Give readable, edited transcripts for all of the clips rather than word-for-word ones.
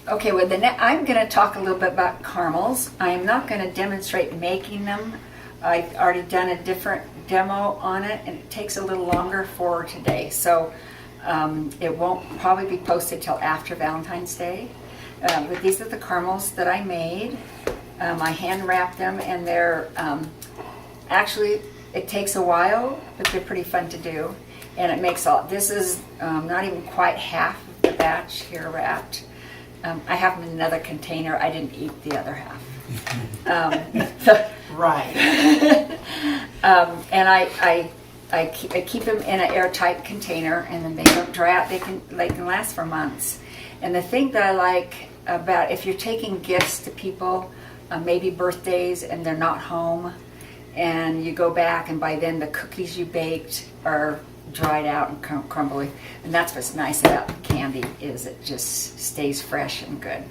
Okay, well, I'm going to talk a little bit about caramels. I am not going to demonstrate making them. I've already done a different demo on it, and it takes a little longer for today. So it won't probably be posted till after Valentine's Day. But these are the caramels that I made. I hand wrapped them, and they're actually, it takes a while, but they're pretty fun to do. And it makes this is not even quite half of the batch here wrapped. I have them in another container. I didn't eat the other half. Right. And I keep them in an airtight container, and then they don't dry out. They can last for months. And the thing that I like about, if you're taking gifts to people, maybe birthdays, and they're not home, and you go back, and by then the cookies you baked are dried out and crumbly, and that's what's nice about the candy, is it just stays fresh and good.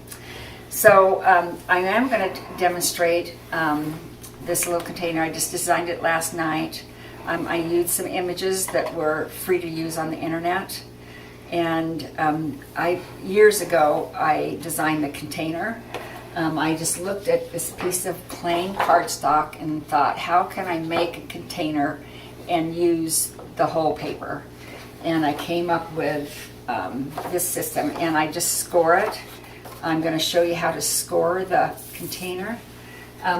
So I am going to demonstrate this little container. I just designed it last night. I used some images that were free to use on the internet, and years ago I designed the container. I just looked at this piece of plain cardstock and thought, how can I make a container and use the whole paper? And I came up with this system, and I just score it. I'm going to show you how to score the container.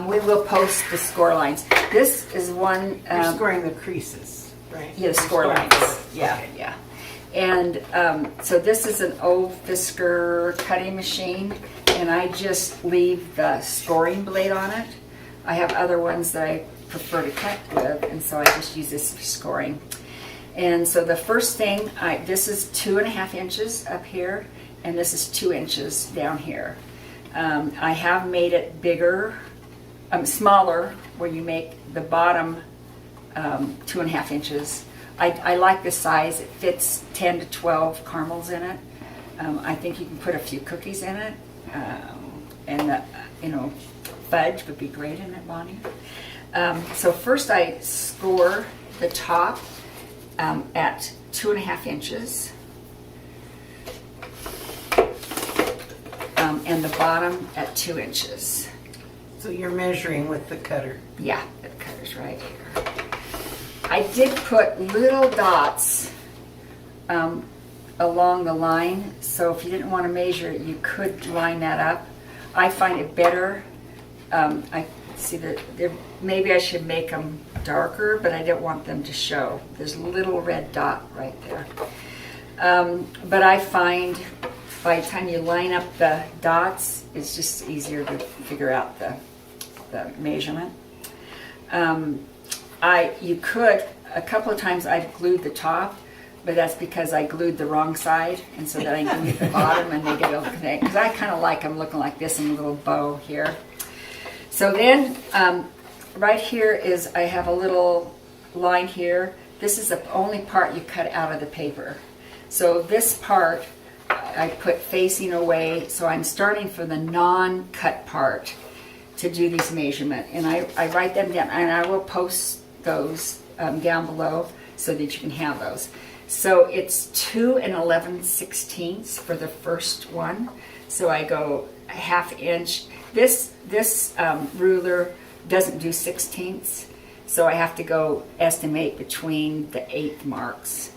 We will post the score lines. This is one. You're scoring the creases, right? Yeah, the score lines. Yeah, okay. Yeah. And so this is an old Fisker cutting machine, and I just leave the scoring blade on it. I have other ones that I prefer to cut with, and so I just use this for scoring. And so the first thing, this is 2.5 inches up here, and this is 2 inches down here. I have made it bigger, smaller, where you make the bottom 2.5 inches. I like the size. It fits 10 to 12 caramels in it. I think you can put a few cookies in it, and fudge would be great in it, Bonnie. So first I score the top at 2.5 inches, and the bottom at 2 inches. So you're measuring with the cutter. Yeah, the cutter's right here. I did put little dots along the line, so if you didn't want to measure it, you could line that up. I find it better. I see that maybe I should make them darker, but I don't want them to show. There's a little red dot right there. But I find by the time you line up the dots, it's just easier to figure out the measurement. You could, a couple of times I've glued the top, but that's because I glued the wrong side, and so then I glued the bottom, and they get all connected. Because I kind of like them looking like this in a little bow here. So then, right here is, I have a little line here. This is the only part you cut out of the paper. So this part I put facing away, so I'm starting from the non-cut part to do these measurements. And I write them down, and I will post those down below so that you can have those. So it's 2 11/16 for the first one. So I go 1/2 inch. This ruler doesn't do 16ths, so I have to go estimate between the 8th marks.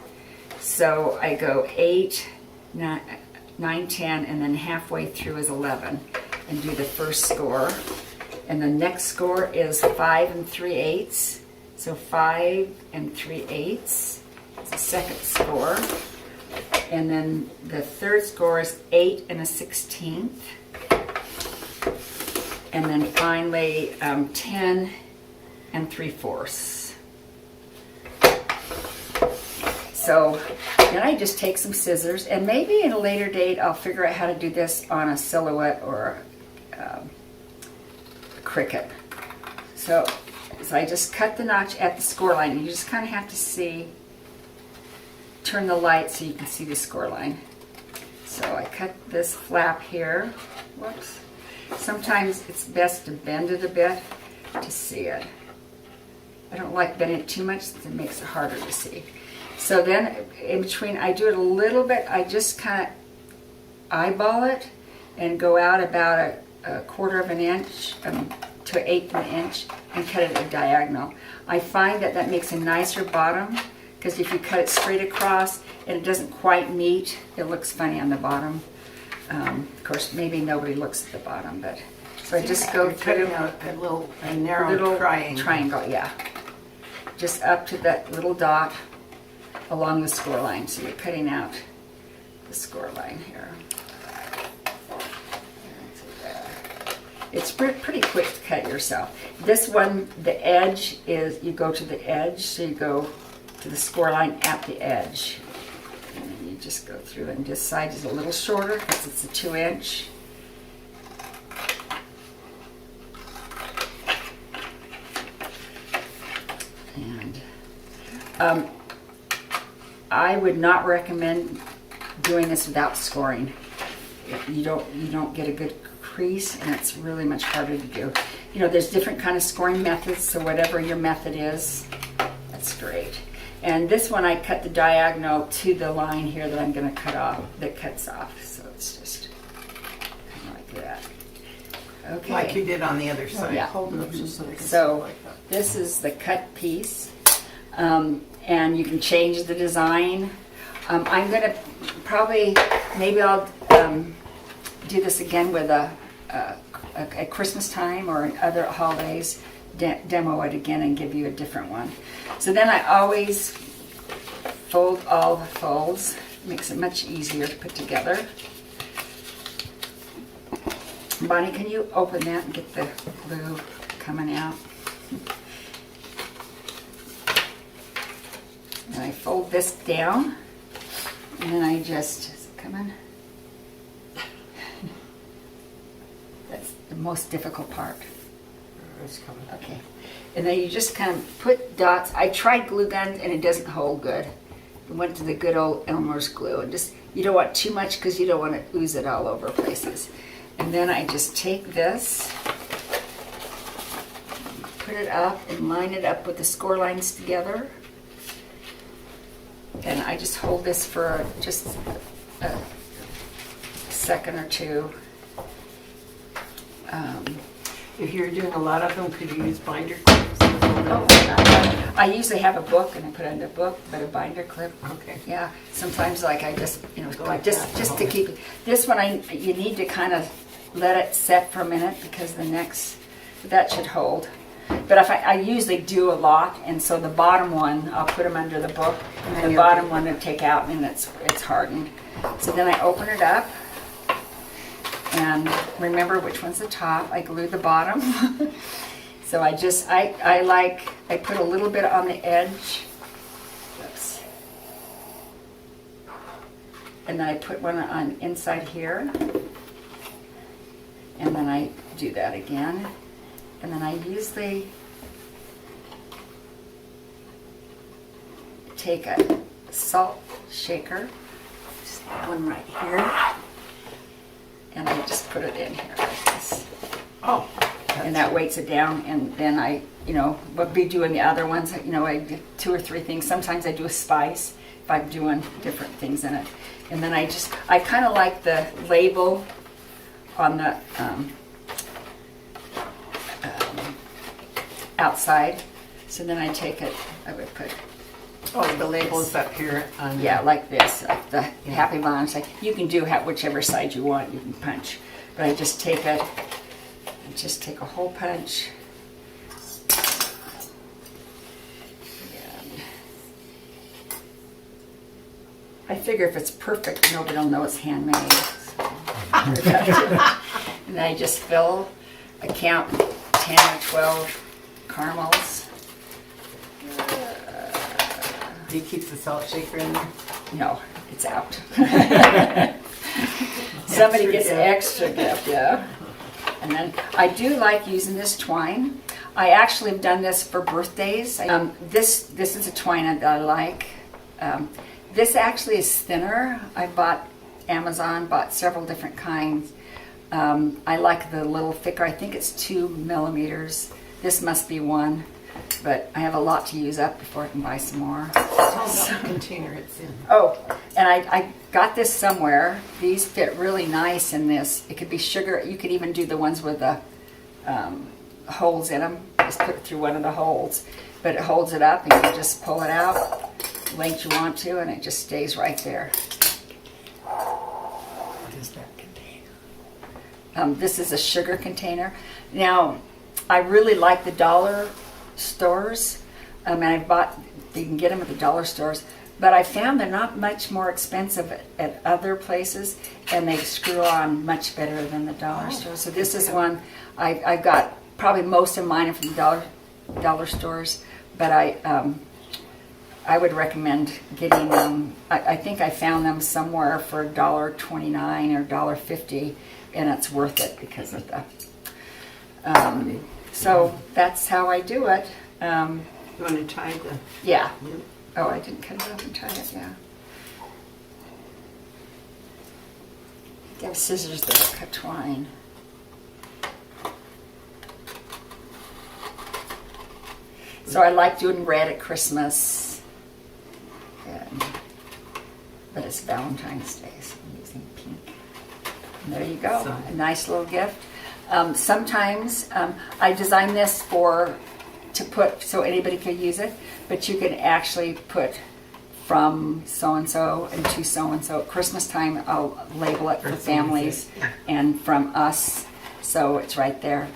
So I go 8, 9, 10, and then halfway through is 11, and do the first score. And the next score is 5 3/8. So 5 3/8 is the second score. And then the third score is 8 1/16. And then finally 10 3/4. So then I just take some scissors, and maybe in a later date I'll figure out how to do this on a silhouette or a cricket. So I just cut the notch at the score line. You just kind of have to turn the light so you can see the score line. So I cut this flap here. Whoops. Sometimes it's best to bend it a bit to see it. I don't like bending it too much, since it makes it harder to see. So then in between, I do it a little bit. I just kind of eyeball it, and go out about a quarter of an inch to 1/8 of an inch and cut it at a diagonal. I find that that makes a nicer bottom, because if you cut it straight across and it doesn't quite meet, it looks funny on the bottom. Of course, maybe nobody looks at the bottom, but so I just go You're through cutting out a narrow triangle. triangle, yeah, just up to that little dot along the score line. So you're cutting out the score line here. It's pretty quick to cut yourself. This one, the edge is, you go to the edge, so you go to the score line at the edge. And then you just go through, and this side is a little shorter because it's a 2-inch. And I would not recommend doing this without scoring. You don't get a good crease, and it's really much harder to do. You know, there's different kind of scoring methods, so whatever your method is, that's great. And this one, I cut the diagonal to the line here that I'm going to cut off, that cuts off. So it's just kind of like that. Okay. Like you did on the other side. Yeah. Hold it up just so they can see So like that. this is the cut piece, and you can change the design. I'm going to probably, maybe I'll do this again with at Christmas time or in other holidays, demo it again and give you a different one. So then I always fold all the folds. Makes it much easier to put together. Bonnie, can you open that and get the glue coming out? And I fold this down, and then I just, is it coming? That's the most difficult part. It's coming. Okay. And then you just kind of put dots. I tried glue guns and it doesn't hold good. I went to the good old Elmer's glue, and just, you don't want too much because you don't want to ooze it all over places. And then I just take this, put it up and line it up with the score lines together. And I just hold this for just a second or two. If you're doing a lot of them, could you use binder clips? I usually have a book and I put it in the book, but a binder clip. Okay. Yeah, sometimes like I just, you know, Like just that. to keep it. This one, you need to kind of let it set for a minute because the next, that should hold. But if I usually do a lot, and so the bottom one, I'll put them under the book, and the bottom one I take out, and it's hardened. So then I open it up, and remember which one's the top. I glue the bottom. So I just, I put a little bit on the edge. Oops. And then I put one on inside here. And then I do that again. And then I usually take a salt shaker, just one right here, and I just put it in here like this. Oh. And that weights it down, and then I, you know, will be doing the other ones. You know, I do 2 or 3 things. Sometimes I do a spice if I'm doing different things in it. And then I kind of like the label on the outside. So then I take it, I would put, Oh, the label's up here on. yeah, like this, like the Happy Valentines. You can do whichever side you want, you can punch. But I just take it, just take a hole punch. And I figure if it's perfect, nobody will know it's handmade. So. And I just fill, I count 10 or 12 caramels. Do you keep the salt shaker in there? No, it's out. Somebody gets an extra gift, yeah. And then I do like using this twine. I actually have done this for birthdays. This is a twine that I like. This actually is thinner. I bought several different kinds. I like the little thicker. I think it's 2 millimeters. This must be 1. but I have a lot to use up before I can buy some more. Tell about the container it's in. Oh, and I got this somewhere. These fit really nice in this. It could be sugar. You could even do the ones with the holes in them. Just put it through one of the holes. But it holds it up and you just pull it out length you want to, and it just stays right there. What is that container? This is a sugar container. Now, I really like the dollar stores. And I bought, you can get them at the dollar stores, but I found they're not much more expensive at other places, and they screw on much better than the dollar store. So this is one, I got probably most of mine are from the dollar stores, but I would recommend getting them. I think I found them somewhere for $1.29 or $1.50, and it's worth it because of the. So that's how I do it. You want to tie the... Yeah. Oh, I didn't cut it up and tie it. Yeah. I have scissors that will cut twine. So I like doing red at Christmas, but it's Valentine's Day, so I'm using pink. And there you go, So- a nice little gift. Sometimes I design this to put so anybody could use it, but you can actually put from so-and-so and to so-and-so. At Christmas time, I'll label it for families and from us, so it's right there.